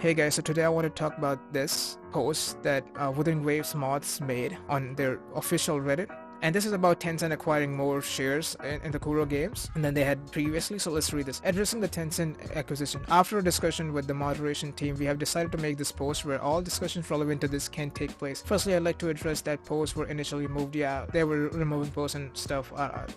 Hey guys, so today I want to talk about this post that Wuthering Waves mods made on their official Reddit. And this is about Tencent acquiring more shares in the Kuro games than they had previously. So let's read this. Addressing the Tencent acquisition. After a discussion with the moderation team, we have decided to make this post where all discussions relevant to this can take place. Firstly, I'd like to address that posts were initially moved. Yeah, they were removing posts and stuff.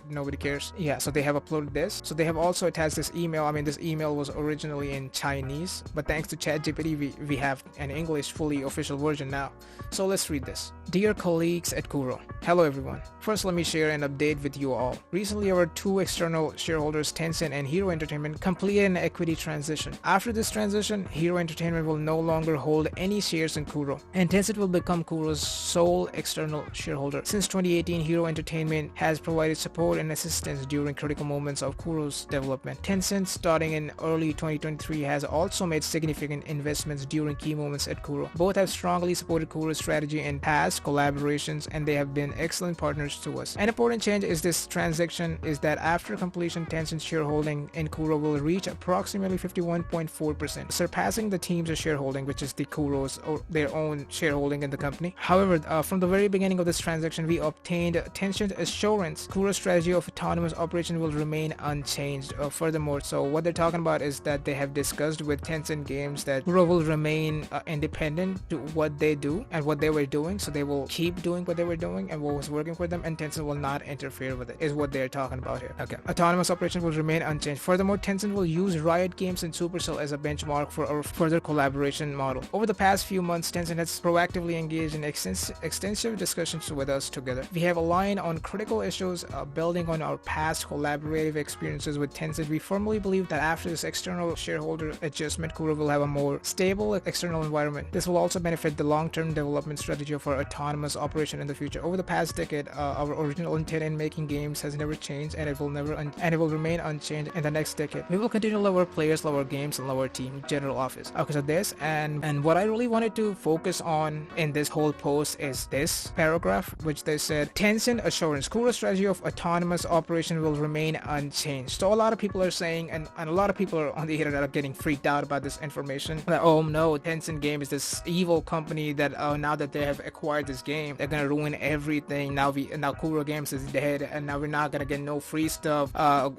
Nobody cares. Yeah, so they have uploaded this. So they have also attached this email. I mean, this email was originally in Chinese, but thanks to ChatGPT, we have an English fully official version now. So let's read this. Dear colleagues at Kuro, hello everyone. First, let me share an update with you all. Recently, our two external shareholders, Tencent and Hero Entertainment, completed an equity transition. After this transition, Hero Entertainment will no longer hold any shares in Kuro, and Tencent will become Kuro's sole external shareholder. Since 2018, Hero Entertainment has provided support and assistance during critical moments of Kuro's development. Tencent, starting in early 2023, has also made significant investments during key moments at Kuro. Both have strongly supported Kuro's strategy in past collaborations, and they have been excellent partners to us. An important change is this transaction is that after completion, Tencent's shareholding in Kuro will reach approximately 51.4%, surpassing the team's shareholding, which is the Kuro's or their own shareholding in the company. However, from the very beginning of this transaction, we obtained Tencent assurance Kuro's strategy of autonomous operation will remain unchanged. Furthermore, so what they're talking about is that they have discussed with Tencent Games that Kuro will remain independent to what they do and what they were doing, so they will keep doing what they were doing and what was working for them, and Tencent will not interfere with it, is what they're talking about here. Okay. Autonomous operation will remain unchanged. Furthermore, Tencent will use Riot Games and Supercell as a benchmark for our further collaboration model. Over the past few months, Tencent has proactively engaged in extensive discussions with us together. We have aligned on critical issues, building on our past collaborative experiences with Tencent. We firmly believe that after this external shareholder adjustment, Kuro will have a more stable external environment. This will also benefit the long-term development strategy of our autonomous operation in the future. Over the past decade, our original intent in making games has never changed, and it will remain unchanged in the next decade. We will continue to love our players, love our games, and love our team. General office. Okay, so this and what I really wanted to focus on in this whole post is this paragraph, which they said Tencent assurance Kuro's strategy of autonomous operation will remain unchanged. So a lot of people are saying, and a lot of people are on the internet are getting freaked out about this information. That, oh no, Tencent game is this evil company that now that they have acquired this game, they're gonna ruin everything. Now Kuro Games is dead, and now we're not gonna get no free stuff.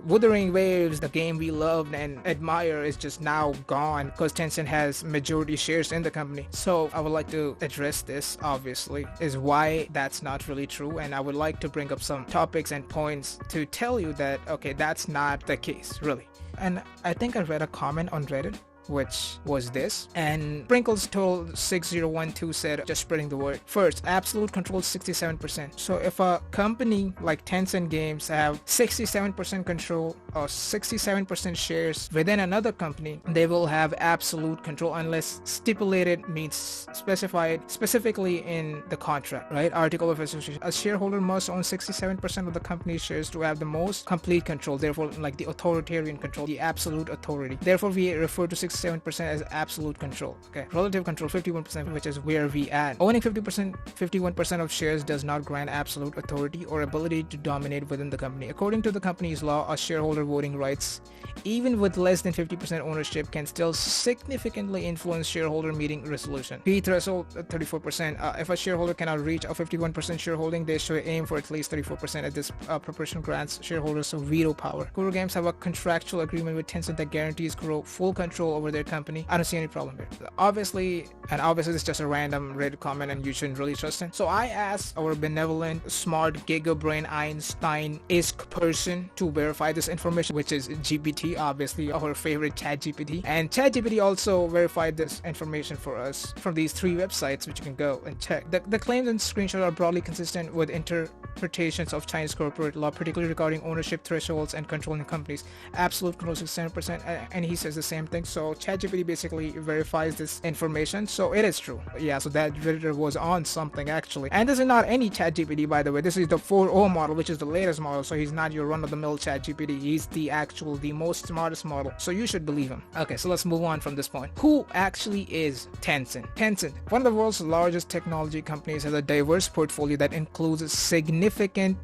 Wuthering Waves, the game we loved and admire, is just now gone because Tencent has majority shares in the company. So I would like to address this, obviously, is why that's not really true, and I would like to bring up some topics and points to tell you that, okay, that's not the case, really. And I think I read a comment on Reddit which was this, and Sprinkles told 6012 said, just spreading the word. First, absolute control 67%. So if a company like Tencent Games have 67% control or 67% shares within another company, they will have absolute control unless stipulated, means specified specifically in the contract, right? Article of Association. A shareholder must own 67% of the company's shares to have the most complete control, therefore like the authoritarian control, the absolute authority. Therefore we refer to 67% as absolute control. Okay, relative control 51%, which is where we at. Owning 51% of shares does not grant absolute authority or ability to dominate within the company. According to the company's law, a shareholder voting rights, even with less than 50% ownership, can still significantly influence shareholder meeting resolution. P threshold 34%. If a shareholder cannot reach a 51% shareholding, they should aim for at least 34%. At this proportion grants shareholders veto power. Kuro Games have a contractual agreement with Tencent that guarantees Kuro full control over their company. I don't see any problem here. Obviously it's just a random Reddit comment and you shouldn't really trust it. So I asked our benevolent, smart, gigabrain, Einstein-esque person to verify this information, which is GPT, obviously our favorite ChatGPT. And ChatGPT also verified this information for us from these three websites, which you can go and check. The claims and screenshots are broadly consistent with interpretations of Chinese corporate law, particularly regarding ownership thresholds and controlling companies. Absolute control 67%, and he says the same thing. So ChatGPT basically verifies this information, so it is true. Yeah, so that Redditor was on something actually. And this is not any ChatGPT, by the way. This is the 4.0 model, which is the latest model. So he's not your run-of-the-mill ChatGPT. He's the most smartest model. So you should believe him. Okay, so let's move on from this point. Who actually is Tencent? Tencent, one of the world's largest technology companies, has a diverse portfolio that includes significant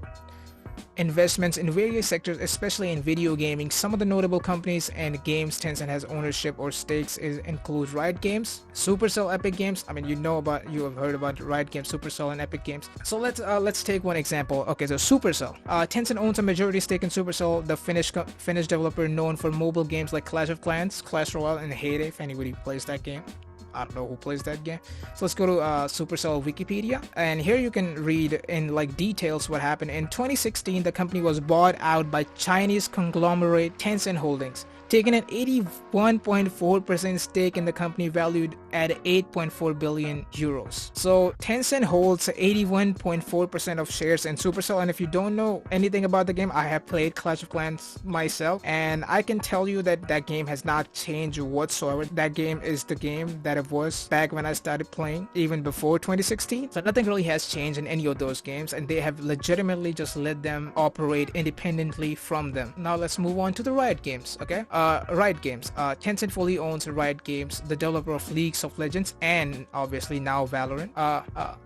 investments in various sectors, especially in video gaming. Some of the notable companies and games Tencent has ownership or stakes include Riot Games, Supercell, Epic Games. I mean, you have heard about Riot Games, Supercell, and Epic Games. So let's take one example. Okay, so Supercell. Tencent owns a majority stake in Supercell, the Finnish developer known for mobile games like Clash of Clans, Clash Royale, and Heyday. If anybody plays that game. I don't know who plays that game. So let's go to Supercell Wikipedia, and here you can read in like details what happened. In 2016, the company was bought out by Chinese conglomerate Tencent Holdings, taking an 81.4% stake in the company valued at 8.4 billion euros. So Tencent holds 81.4% of shares in Supercell, and if you don't know anything about the game, I have played Clash of Clans myself, and I can tell you that that game has not changed whatsoever. That game is the game that it was back when I started playing, even before 2016. So nothing really has changed in any of those games, and they have legitimately just let them operate independently from them. Now let's move on to the Riot Games. Okay, Riot Games. Tencent fully owns Riot Games, the developer of League of Legends and obviously now Valorant.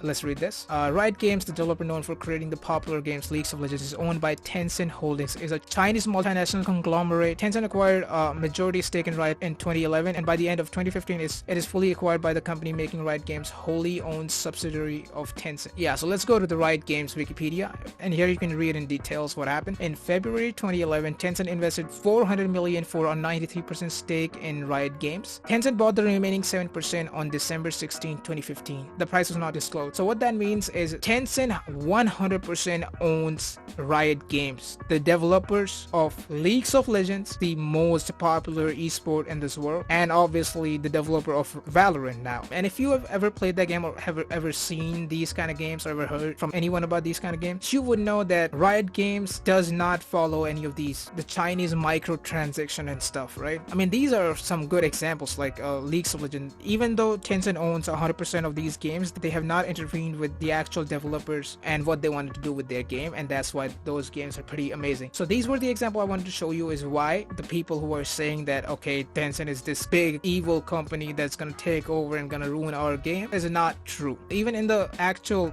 Let's read this. Riot Games, the developer known for creating the popular games League of Legends, is owned by Tencent Holdings, is a Chinese multinational conglomerate. Tencent acquired a majority stake in Riot in 2011, and by the end of 2015, it is fully acquired by the company, making Riot Games wholly owned subsidiary of Tencent. Yeah, so let's go to the Riot Games Wikipedia, and here you can read in details what happened. In February 2011, Tencent invested 400 million for a 93% stake in Riot Games. Tencent bought the remaining 7% on December 16, 2015. The price was not disclosed. So what that means is Tencent 100% owns Riot Games, the developers of League of Legends, the most popular esport in this world, and obviously the developer of Valorant now. And if you have ever played that game or have ever seen these kind of games or ever heard from anyone about these kind of games, you would know that Riot Games does not follow any of these, the Chinese microtransaction and stuff, right? I mean, these are some good examples like League of Legends. Even though Tencent owns 100% of these games, they have not intervened with the actual developers and what they wanted to do with their game, and that's why those games are pretty amazing. So these were the example I wanted to show you, is why the people who are saying that okay, Tencent is this big evil company that's gonna take over and gonna ruin our game is not true. Even in the actual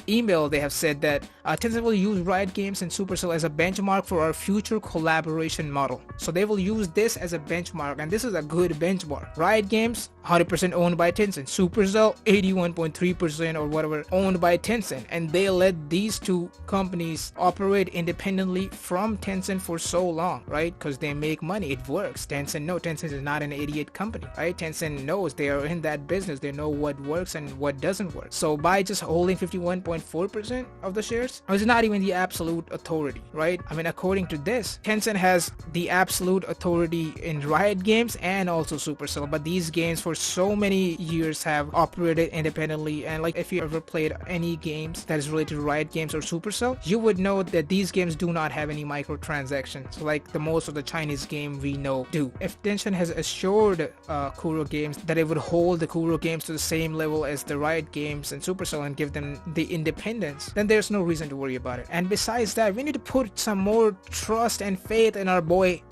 email, they have said that Tencent will use Riot Games and Supercell as a benchmark for our future collaboration model. So they will use this as a benchmark, and this is a good benchmark. Riot Games 100% owned by Tencent, Supercell 81.3% or whatever owned by Tencent, and they let these two companies operate independently from Tencent for so long, right? Because they make money, it works. Tencent is not an idiot company, right? Tencent knows, they are in that business, they know what works and what doesn't work. So by just holding 51.4% of the shares, it's not even the absolute authority, right? I mean, according to this, Tencent has the absolute authority in Riot Games and also Supercell, but these games for so many years have operated independently. And like, if you ever played any games that is related to Riot Games or Supercell, you would know that these games do not have any microtransactions like the most of the Chinese game we know do. If Tencent has assured Kuro Games that it would hold the Kuro Games to the same level as the Riot Games and Supercell and give them the independence, then there's no reason to worry about it. And besides that, we need to put some more trust and faith in our boy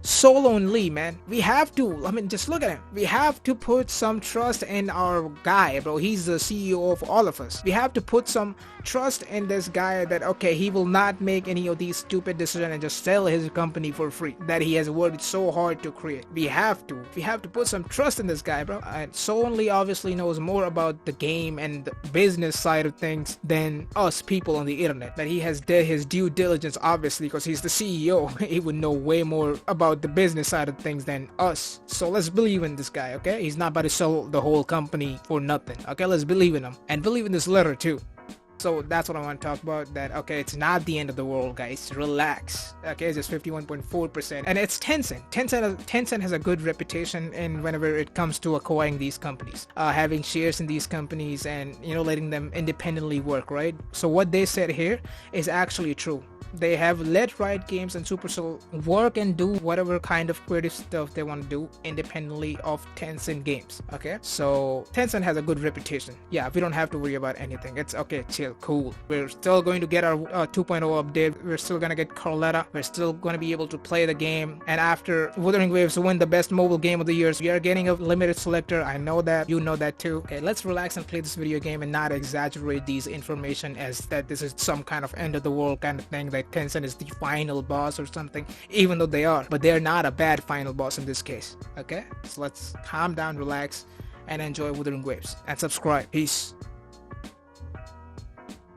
Solon Lee, man. We have to, I mean, just look at him. We have to put some trust in our guy, bro. He's the CEO of all of us. We have to put some trust in this guy that, okay, he will not make any of these stupid decisions and just sell his company for free that he has worked so hard to create. We have to put some trust in this guy, bro. And Solon Lee obviously knows more about the game and the business side of things than us people on the internet. That he has did his due diligence, obviously, because he's the CEO. He would know way more about the business side of things than us. So let's believe in this guy, okay? He's not about to sell the whole company for nothing, okay? Let's believe in him and believe in this letter too. So that's what I want to talk about, that okay, it's not the end of the world, guys. Relax. Okay, it's just 51.4%, and it's Tencent. Tencent has a good reputation in whenever it comes to acquiring these companies, having shares in these companies, and letting them independently work, right? So what they said here is actually true. They have let Riot Games and Supercell work and do whatever kind of creative stuff they want to do independently of Tencent games. Okay, so Tencent has a good reputation. Yeah, we don't have to worry about anything. It's okay, chill. still cool. We're still going to get our 2.0 update. We're still going to get Carletta. We're still going to be able to play the game. And after Wuthering Waves win the best mobile game of the year, we are getting a limited selector. I know that. You know that too. Okay, let's relax and play this video game and not exaggerate these information as that this is some kind of end of the world kind of thing, that Tencent is the final boss or something, even though they are. But they're not a bad final boss in this case. Okay, so let's calm down, relax, and enjoy Wuthering Waves. And subscribe. Peace.